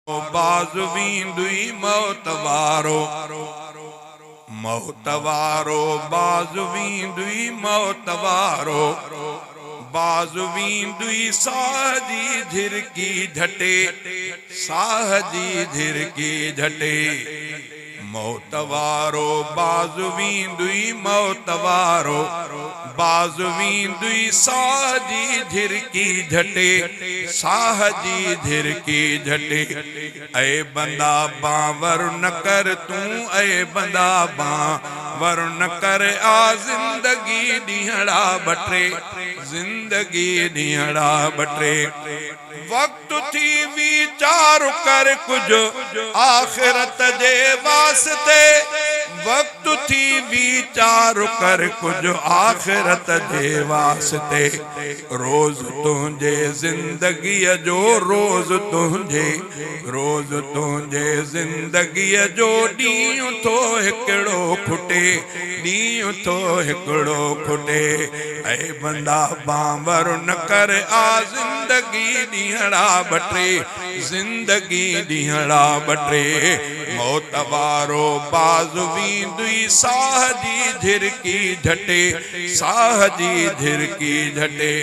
बाज़वींदुई मौतवारो मौतवारो बाज़वींदुई मौतवारो बाज़वींदुई साह जी झिरकी झटे साह जी झिरकी झटे मौतवारो बाज़वींदुई मौतवारो बाज़वींदुई साह जी झिरकी झटे साह जी झिरकी झटे ऐ बंदा बावर न कर तू ऐ बंदा बावर न कर आ जिंदगी ॾींहड़ा बटे जिंदगी ॾींहड़ा बटे वक्त थी वीचार कर कुछ आखिरत जे वास्ते वक्त थी वीचार कर कुछ आखिरत जे वास्ते रोज तुझे जिंदगी जो रोज तुझे जिंदगी जो ॾींहुं थो हिकिड़ो खुटे ॾींहुं थो हिकिड़ो खुटे ऐ बंदा बावर न कर आ जिंदगी ॾींहड़ा बटे जिंदगी ॾींहड़ा बटे मौतवारो बाज़वींदुई साह जी झिरकी झटे साह जी झिरकी झटे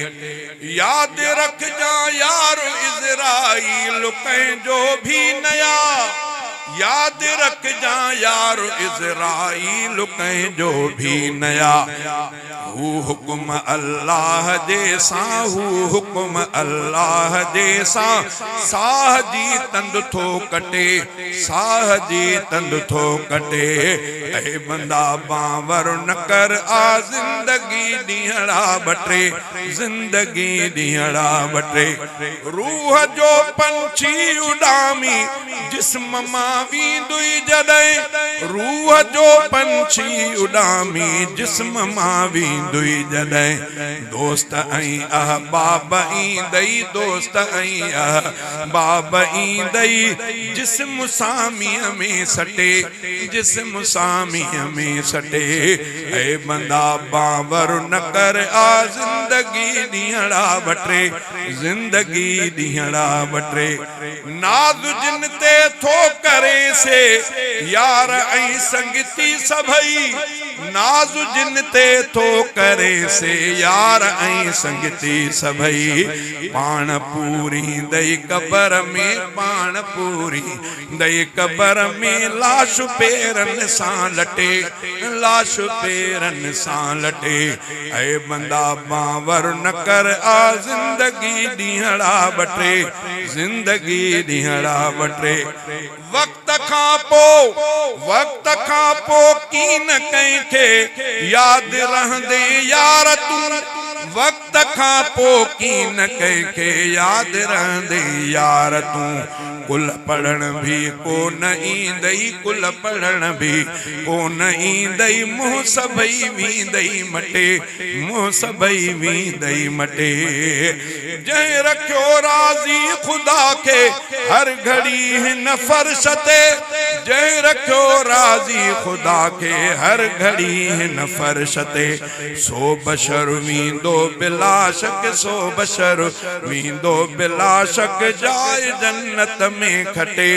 याद रख जा यार इज़राइल कंहिंजो भी नया याद रख जा यार इज़राइल कंहिंजो भी नया हू हुक्म अल्लाह जैसा हू हुक्म अल्लाह जैसा साह जी तंद थो कटे साह जी तंद थो कटे ऐ बंदा बावर न कर आ जिंदगी ॾींहड़ा बटे जिंदगी ॾींहड़ा बटे रूह जो पंछी उडामी जिस्म मां वींदुई जॾहिं रूह जो पंछी उडामी जिस्म मां वींदुई जॾहिं दोस्त ऐं अहबाब ईंदई दोस्त ऐं अहबाब ईंदई जिस्म सामीअ में सटे जिस्म सामीअ में सटे ऐ बंदा बावर न कर आ जिंदगी ॾींहड़ा बटे जिंदगी ॾींहड़ा बटे नाज़ जिन ते थो करे से यार ऐं संगती सभई नाज़ जिन ते थो करे से यार ऐं संगती सभई पाण पूरी दई कबर में पाण पूरी दई कबर में लाश पेरन सां लटे लाश पेरन सां लटे ऐ बंदा बावर न कर आ जिंदगी ॾींहड़ा बटे जिंदगी ॾींहड़ा बटे वक्त खां पो कीन कंहिंखे याद रहंदे यार तू वक्त खां पो कीन कंहिंखे याद रहंदे यार तू कुल पढ़ण भी को न ईंदई कुल पढ़ण भी को न ईंदई मुंह सभई वींदई मटे मुंह सभई वींदई मटे जंहिं रखियो राज़ी ख़ुदा खे हर घड़ी हिन फर्श ते जंहिं रखियो राज़ी ख़ुदा खे हर घड़ी हिन फर्श ते सो बशर वींदो बिला शक सो बशर वींदो बिला शक जाए जन्नत में खटे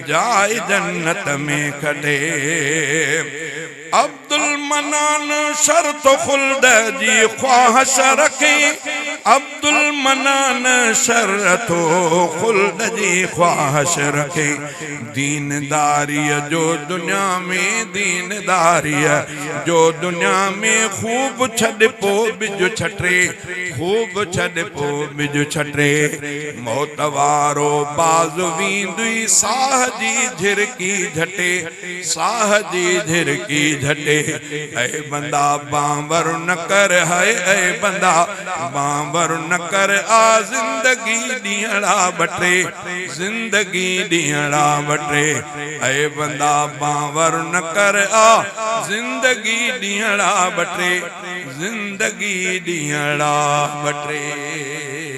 जाए जन्नत में खटे अब्दुल मनान शर्त खुल्द जी ख्वाहिश रखे अब्दुल मनान शर्त खुल्द जी ख्वाहिश रखे दीनदारी जो दुनिया में दीनदारी जो दुनिया में खूब छॾ पो बिज छटे खूब छॾ पो बिज छटे मौतवारो बाज़वींदुई साह जी झिरकी झटे साह जी झिरकी झटे ऐ बंदा बावर न कर है ऐ बंदा बावर न कर आ जिंदगी ॾींहड़ा बटे जिंदगी ॾींहड़ा बटे ऐ बंदा बावर न कर आ जिंदगी ॾींहड़ा बटे जिंदगी ॾींहड़ा बटे।